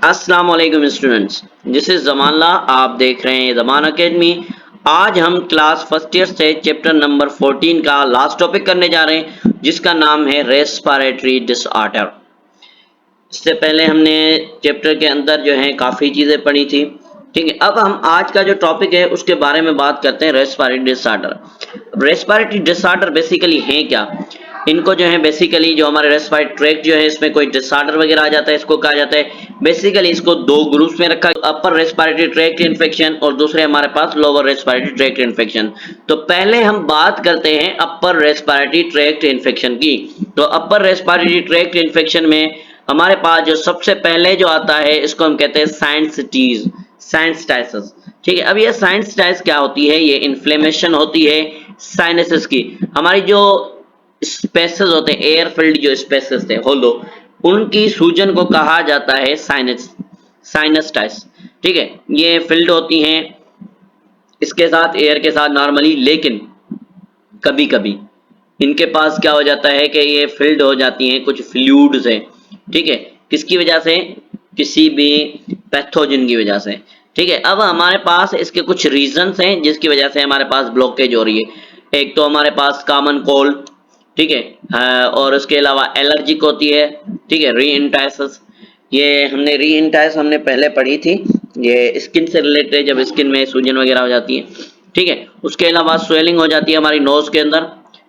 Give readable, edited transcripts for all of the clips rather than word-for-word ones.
अस्सलाम वालेकुम students, this is जमानला। आप देख रहे हैं जमान अकेडमी। आज हम क्लास फर्स्ट ईयर से चैप्टर नंबर 14 का लास्ट टॉपिक करने जा रहे हैं, जिसका नाम है रेस्पिरेटरी डिसऑर्डर। इससे पहले हमने चैप्टर के अंदर जो है काफ़ी चीज़ें पढ़ी थी। ठीक है, अब हम आज का जो टॉपिक है उसके बारे में बात करते हैं, respiratory disorder. Respiratory disorder basically है क्या? इनको जो है बेसिकली जो हमारे रेस्पिरेटरी ट्रैक्ट जो है इसमें कोई डिसऑर्डर वगैरह आ जाता है, इसको कहा जाता है बेसिकली, इसको दो ग्रुप्स में रखा, अपर रेस्पिरेटरी ट्रैक्ट इन्फेक्शन और दूसरे हमारे पास लोअर रेस्पिरेटरी ट्रैक्ट इन्फेक्शन। तो पहले हम बात करते हैं अपर रेस्पिरेटरी ट्रैक्ट इन्फेक्शन की। तो अपर रेस्पिरेटरी ट्रैक्ट इन्फेक्शन में हमारे पास जो सबसे पहले जो आता है इसको हम कहते हैं साइनसाइटिस। ठीक है, अब ये साइनसाइटिस क्या होती है? ये इन्फ्लेमेशन होती है साइनसेस की। हमारी जो स्पेसेस होते हैं, एयर फिल्ड जो स्पेसेस थे होलो, उनकी सूजन को कहा जाता है साइनसाइटिस। ठीक है, ये फिल्ड होती हैं इसके साथ, एयर के साथ नॉर्मली, लेकिन कभी कभी इनके पास क्या हो जाता है कि ये फिल्ड हो जाती हैं कुछ फ्लूइड से। ठीक है, किसकी वजह से? किसी भी पैथोजन की वजह से। ठीक है, अब हमारे पास इसके कुछ रीजंस हैं जिसकी वजह से हमारे पास ब्लॉकेज हो रही है। एक तो हमारे पास कॉमन कोल्ड, ठीक है, और उसके अलावा एलर्जिक होती है। ठीक है, रीइंटाइसिस, ये हमने पहले पढ़ी थी, ये स्किन से रिलेटेड, जब स्किन में सूजन वगैरह हो जाती है। ठीक है, उसके अलावा स्वेलिंग हो जाती है हमारी नोज के अंदर।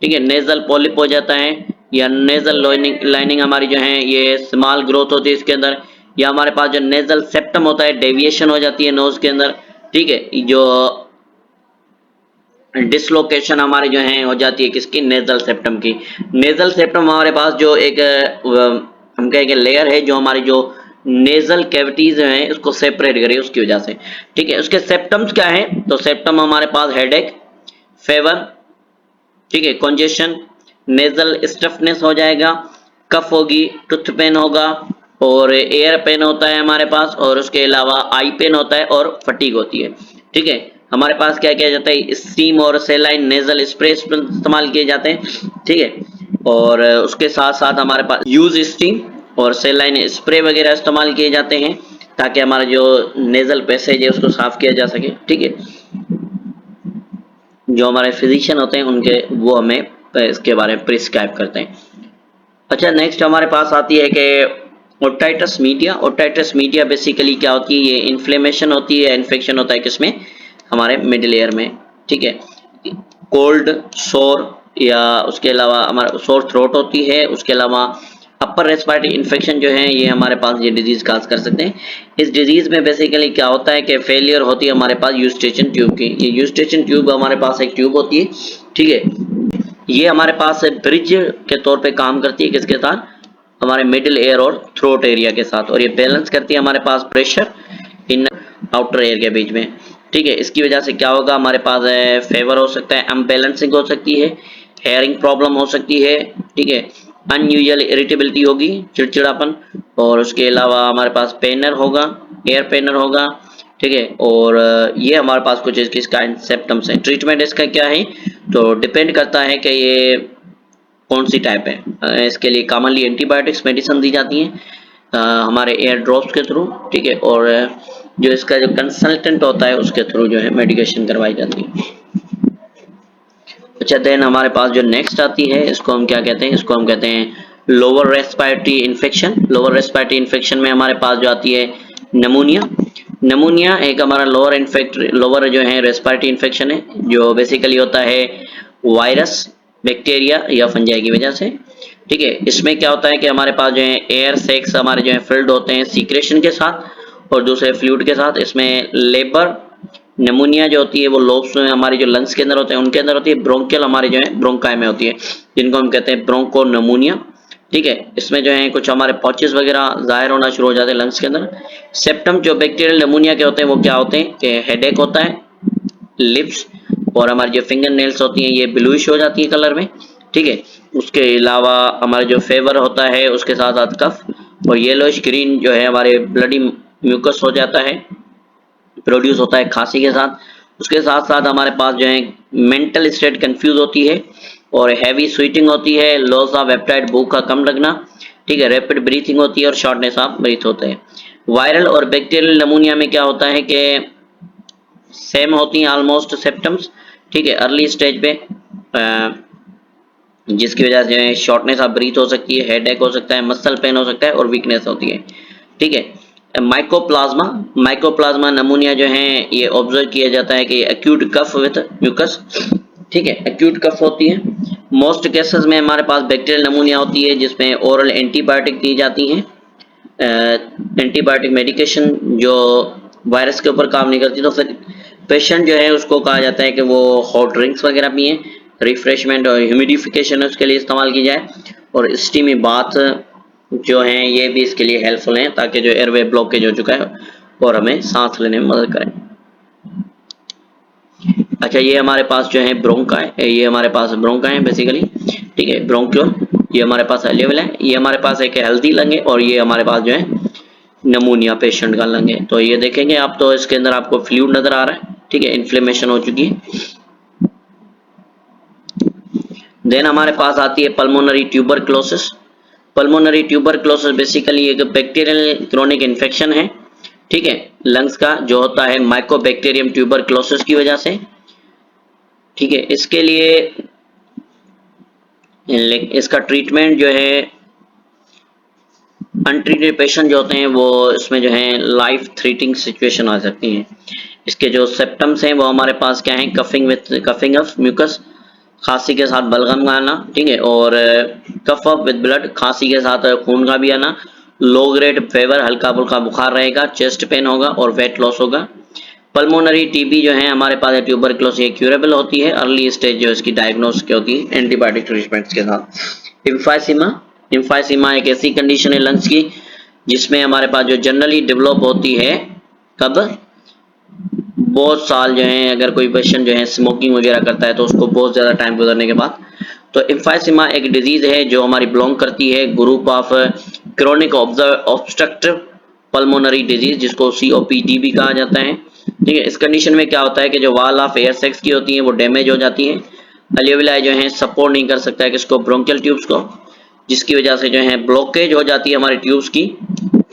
ठीक है, नेजल पॉलिप हो जाता है, या नेजल लाइनिंग हमारी जो है ये स्मॉल ग्रोथ होती है इसके अंदर, या हमारे पास जो नेजल सेप्टम होता है डेविएशन हो जाती है नोज के अंदर। ठीक है, जो डिसलोकेशन हमारी जो है हो जाती है किसकी? नेजल सेप्टम की। नेजल सेप्टम हमारे पास जो एक हम कहेंगे लेयर है जो हमारी जो नेजल कैविटीज हैं उसको सेपरेट करे, उसकी वजह से। ठीक है, उसके सेप्टम्स क्या है? तो सेप्टम हमारे पास हेडेक, फेवर, ठीक है, कॉन्जेशन, नेजल स्टफनेस हो जाएगा, कफ होगी, टूथ पेन होगा, और एयर पेन होता है हमारे पास, और उसके अलावा आई पेन होता है, और फटीग होती है। ठीक है, हमारे पास क्या किया जाता है? स्टीम और सेलाइन नेजल स्प्रे इस्तेमाल किए जाते हैं। ठीक है, और उसके साथ साथ हमारे पास यूज स्टीम और सेलाइन स्प्रे वगैरह इस्तेमाल किए जाते हैं ताकि हमारा जो नेजल पैसेज है उसको साफ किया जा सके। ठीक है, जो हमारे फिजिशियन होते हैं उनके वो हमें इसके बारे में प्रिस्क्राइब करते हैं। अच्छा, नेक्स्ट हमारे पास आती है कि otitis media. Otitis media basically क्या होती है? ये इन्फ्लेमेशन होती है, इन्फेक्शन होता है किसमें? हमारे मिडिल एयर में। ठीक है, कोल्ड सोर, या उसके अलावा हमारा सोर थ्रोट होती है। उसके अलावा अपर रेस्पिरेटरी इन्फेक्शन जो है ये हमारे पास ये डिजीज काज कर सकते हैं। इस डिजीज में बेसिकली क्या होता है कि फेलियर होती है हमारे पास यूस्टेशन ट्यूब की। ये यूस्टेशन ट्यूब हमारे पास एक ट्यूब होती है। ठीक है, ये हमारे पास ब्रिज के तौर पे काम करती है किसके साथ? हमारे मिडिल एयर और थ्रोट एरिया के साथ, और ये बैलेंस करती है हमारे पास प्रेशर इन आउटर एयर के बीच में। ठीक है, इसकी वजह से क्या होगा? हमारे पास फेवर हो सकता है, अनबैलेंसिंग हो सकती है, हेयरिंग प्रॉब्लम हो सकती है। ठीक है, अनयूजुअल इरिटेबिलिटी होगी, चिड़चिड़ापन, और उसके अलावा हमारे पास पेनर होगा, एयर पेनर होगा। ठीक है, और ये हमारे पास कुछ इसका सिम्टम्स हैं। ट्रीटमेंट इसका क्या है? तो डिपेंड करता है कि ये कौन सी टाइप है। इसके लिए कॉमनली एंटीबायोटिक्स मेडिसिन दी जाती हैं हमारे एयर ड्रॉप्स के थ्रू। ठीक है, और जो इसका जो कंसल्टेंट होता है उसके थ्रू जो है मेडिकेशन करवाई जाती है। अच्छा, देन हमारे पास जो नेक्स्ट आती है इसको हम क्या कहते हैं? इसको हम कहते हैं lower respiratory infection. Lower respiratory infection में हमारे पास जो आती है निमोनिया। निमोनिया एक हमारा लोअर जो है रेस्पिरेटरी इन्फेक्शन है, जो बेसिकली होता है वायरस, बैक्टीरिया या फंजाई की वजह से। ठीक है, इसमें क्या होता है कि हमारे पास जो है एयर सेक्स हमारे जो है फिल्ड होते हैं सीक्रेशन के साथ और दूसरे फ्लूइड के साथ। इसमें लेबर निमोनिया जो होती है वो लोब्स में हमारी जो लंग्स के अंदर होते हैं उनके अंदर होती है। ब्रोंकियल हमारी जो है ब्रोंकाई में होती है, जिनको हम कहते हैं ब्रोंको निमोनिया। ठीक है, इसमें जो है कुछ हमारे पॉचेस वगैरह जाहिर होना शुरू हो जाते हैं लंग्स के अंदर। सेप्टम जो बैक्टीरियल निमोनिया के होते हैं वो क्या होते हैं कि हेडेक होता है, लिप्स और हमारी जो फिंगर नेल्स होती हैं ये ब्लूइश हो जाती है कलर में। ठीक है, उसके अलावा हमारे जो फेवर होता है उसके साथ साथ कफ और येलोइश ग्रीन जो है हमारे ब्लडी म्यूकस हो जाता है, प्रोड्यूस होता है खांसी के साथ। उसके साथ साथ हमारे पास जो है मेंटल स्टेट कंफ्यूज होती है और हैवी स्वीटिंग होती है, लॉस ऑफ एपेटाइट, भूख का कम लगना। ठीक है, रैपिड ब्रीथिंग होती है और शॉर्टनेस ऑफ ब्रीथ होते हैं। वायरल और बैक्टीरियल नमूनिया में क्या होता है कि सेम होती हैं ऑलमोस्ट सिम्टम्स, ठीक है, अर्ली स्टेज पे, जिसकी वजह से शॉर्टनेस ऑफ ब्रीथ हो सकती है, हेडेक हो सकता है, मसल पेन हो सकता है और वीकनेस होती है, ठीक है। माइकोप्लाज्मा नमूनिया जो है ये ऑब्जर्व किया जाता है कि एक्यूट कफ विद म्यूकस, ठीक है, एक्यूट कफ होती है। मोस्ट केसेस में हमारे पास बैक्टीरियल नमूनिया होती है जिसमें ओरल एंटीबायोटिक दी जाती हैं, एंटीबायोटिक मेडिकेशन जो वायरस के ऊपर काम नहीं करती, तो फिर पेशेंट जो है उसको कहा जाता है कि वो हॉट ड्रिंक्स वगैरह पिए, रिफ्रेशमेंट और ह्यूमिडिफिकेशन उसके लिए इस्तेमाल की जाए, और स्टीमी बाथ जो हैं ये भी इसके लिए हेल्पफुल हैं ताकि जो एयरवे ब्लॉकेज हो चुका है और हमें सांस लेने में मदद करें। अच्छा, ये हमारे पास जो है ब्रोंका है, ये हमारे पास ब्रोंका है बेसिकली, ठीक है, ब्रोंक्योल ये हमारे पास अवेलेबल है। ये हमारे पास एक हेल्दी लंग है और ये हमारे पास जो है नमूनिया पेशेंट का लंग है। तो ये देखेंगे आप तो इसके अंदर आपको फ्लूइड नजर आ रहा है, ठीक है, इन्फ्लेमेशन हो चुकी है। देन हमारे पास आती है pulmonary tuberculosis. Pulmonary tuberculosis basically एक बैक्टीरियल क्रोनिक इन्फेक्शन है, ठीक है, लंग्स का, जो होता है माइकोबैक्टीरियम ट्यूबरक्लोसिस की वजह से, ठीक है। इसके लिए इसका ट्रीटमेंट जो है अनट्रीटेड पेशेंट जो होते हैं वो इसमें जो है लाइफ थ्रेटनिंग सिचुएशन आ सकती है। इसके जो सिम्टम्स हैं वो हमारे पास क्या है, कफिंग ऑफ म्यूकस, खांसी के साथ बलगम आना, ठीक है, और कफ ऑफ विद ब्लड, खांसी के साथ खून का भी आना, लो ग्रेड फीवर, हल्का फुल्का बुखार रहेगा, चेस्ट पेन होगा और वेट लॉस होगा। पल्मोनरी टीबी जो है हमारे पास ट्यूबरक्लोसिस ये क्यूरेबल होती है, अर्ली स्टेज जो इसकी डायग्नोस की होती है एंटीबायोटिक ट्रीटमेंट्स के साथ। इम्फाइसीमा एक ऐसी कंडीशन है लंग्स की जिसमें हमारे पास जो जनरली डेवलप होती है कब, बहुत साल जो है, अगर कोई पेशेंट जो है स्मोकिंग वगैरह करता है तो उसको बहुत ज्यादा टाइम गुजरने के बाद। तो इम्फाइसीमा एक डिजीज है जो हमारी बिलोंग करती है group of chronic obstructive pulmonary disease, जिसको COPD भी कहा जाता है, ठीक है। इस कंडीशन में क्या होता है कि जो वाल ऑफ एयर सेक्स की होती है वो डैमेज हो जाती है, अल्वेओलाई जो है सपोर्ट नहीं कर सकता है किसको, ब्रोंकियल ट्यूब्स को, जिसकी वजह से जो है ब्लॉकेज हो जाती है हमारी ट्यूब्स की,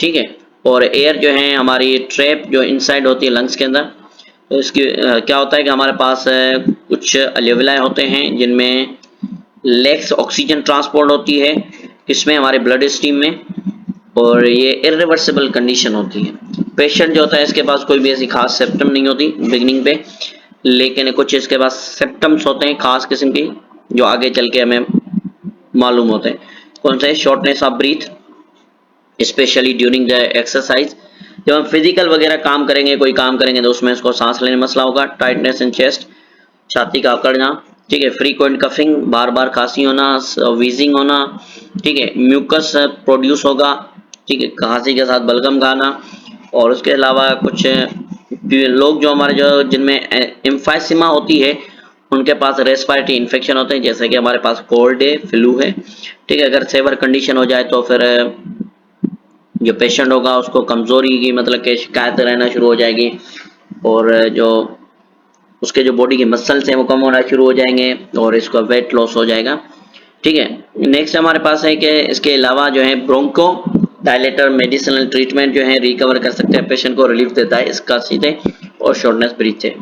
ठीक है, और एयर जो है हमारी ट्रैप जो इनसाइड होती है लंग्स के अंदर। तो इसकी क्या होता है कि हमारे पास कुछ अल्वेओलाई होते हैं जिनमें लेक्स ऑक्सीजन ट्रांसपोर्ट होती है, इसमें हमारे ब्लड स्ट्रीम में, और ये इरिवर्सिबल कंडीशन होती है। पेशेंट जो होता है इसके पास कोई भी ऐसी खास सिम्टम नहीं होती बिगिनिंग पे, लेकिन कुछ इसके पास सिम्टम्स होते हैं खास किस्म की जो आगे चल के हमें मालूम होते हैं। कौन सा है, shortness of breath specially during the exercise, जब हम फिजिकल वगैरह काम करेंगे, कोई काम करेंगे तो उसमें इसको सांस लेने में मसला होगा। टाइटनेस इन चेस्ट, छाती का अकड़ना, ठीक है, फ्रीक्वेंट कफिंग, बार बार खांसी होना, वीजिंग होना, ठीक है, म्यूकस प्रोड्यूस होगा, ठीक है, खांसी के साथ बलगम गाना, और उसके अलावा कुछ लोग जो हमारे जो जिनमें एम्फाइसीमा होती है उनके पास रेस्पिरेटरी इन्फेक्शन होते हैं, जैसे कि हमारे पास कोल्ड है, फ्लू है, ठीक है। अगर सेवर कंडीशन हो जाए तो फिर जो पेशेंट होगा उसको कमजोरी की मतलब कि शिकायत रहना शुरू हो जाएगी, और जो उसके जो बॉडी के मसल्स हैं वो कम होना शुरू हो जाएंगे और इसका वेट लॉस हो जाएगा, ठीक है। नेक्स्ट हमारे पास है कि इसके अलावा जो है ब्रोंको डायलेटर मेडिसिनल ट्रीटमेंट जो है रिकवर कर सकते हैं, पेशेंट को रिलीफ देता है इसका सीधे और शॉर्टनेस ब्रीथ से।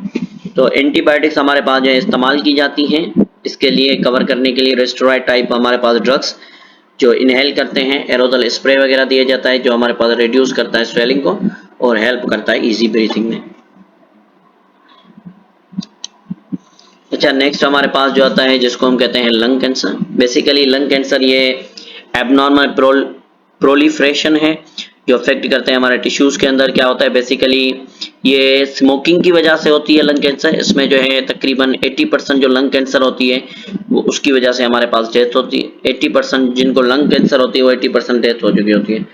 तो एंटीबायोटिक्स हमारे पास जो है इस्तेमाल की जाती हैं इसके लिए कवर करने के लिए, रेस्टोराइड टाइप हमारे पास ड्रग्स जो इनहेल करते हैं, एरोजल स्प्रे वगैरह दिया जाता है जो हमारे पास रिड्यूस करता है स्वेलिंग को और हेल्प करता है इजी ब्रीथिंग में। अच्छा, नेक्स्ट हमारे पास जो आता है जिसको हम कहते हैं lung cancer. Basically lung cancer ये एबनॉर्मल प्रोलिफरेशन है जो अफेक्ट करते हैं हमारे टिश्यूज के अंदर। क्या होता है बेसिकली ये स्मोकिंग की वजह से होती है लंग कैंसर। इसमें जो है तकरीबन 80% जो लंग कैंसर होती है वो उसकी वजह से हमारे पास डेथ होती है। 80% जिनको लंग कैंसर होती है वो 80% डेथ हो चुकी होती है।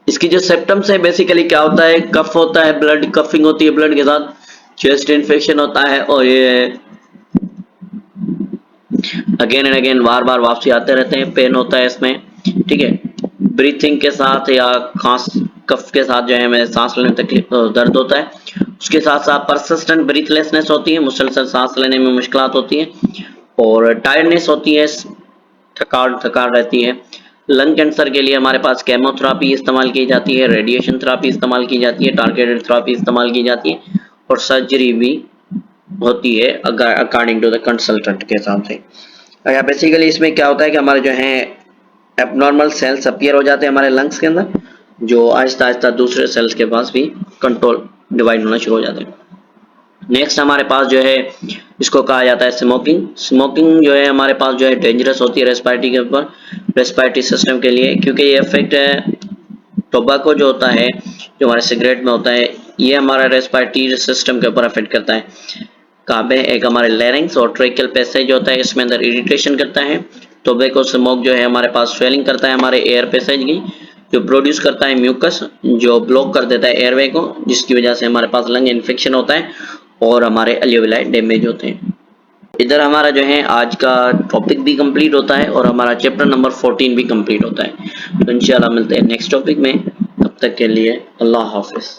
इसकी जो सिम्टम्स है बेसिकली क्या होता है, कफ होता है, ब्लड कफिंग होती है, ब्लड के साथ चेस्ट इन्फेक्शन होता है और ये अगेन एंड अगेन बार बार वापसी आते रहते हैं, पेन होता है इसमें, ठीक है। ब्रीथिंग के साथ या खांस कफ के साथ जो है हमें सांस लेने तकलीफ दर्द होता है। उसके साथ साथ परसिस्टेंट ब्रीथलेसनेस होती है, मुसलसल सांस लेने में मुश्किलात होती है और टायर्डनेस होती है, थकान रहती है। लंग कैंसर के लिए हमारे पास केमोथेरापी इस्तेमाल की जाती है, रेडिएशन थेरापी इस्तेमाल की जाती है, टारगेटेड थेरापी इस्तेमाल की जाती है और सर्जरी भी होती है अकॉर्डिंग टू द कंसल्टेंट के हिसाब से। अच्छा, बेसिकली इसमें क्या होता है कि हमारे जो है एबनॉर्मल सेल्स अपीयर हो जाते हैं हमारे लंग्स के अंदर, जो आहिस्ता आहिस्ता दूसरे सेल्स के पास भी कंट्रोल डिवाइड होना शुरू हो जाते हैं। नेक्स्ट हमारे पास जो है इसको कहा जाता है स्मोकिंग। स्मोकिंग जो है हमारे पास जो है डेंजरस होती है रेस्पिरेटरी के ऊपर, रेस्पिरेटरी सिस्टम के लिए, क्योंकि ये इफेक्ट टोबैको जो होता है, जो हमारे सिगरेट में होता है, ये हमारा रेस्पिरेटरी सिस्टम के ऊपर अफेक्ट करता है। कहाँ पे? एक हमारे लैरिंग्स और ट्रेकियल पैसेज होता है, इसमें अंदर इरिटेशन करता है। टोबैको स्मोक जो है हमारे पास स्वेलिंग करता है हमारे एयर पैसेज की, जो प्रोड्यूस करता है म्यूकस, जो ब्लॉक कर देता है एयरवे को, जिसकी वजह से हमारे पास लंग इन्फेक्शन होता है और हमारे अल्वेओलाई डैमेज होते हैं। इधर हमारा जो है आज का टॉपिक भी कंप्लीट होता है और हमारा चैप्टर नंबर 14 भी कंप्लीट होता है। तो इंशाल्लाह मिलते हैं नेक्स्ट टॉपिक में, तब तक के लिए अल्लाह हाफिज।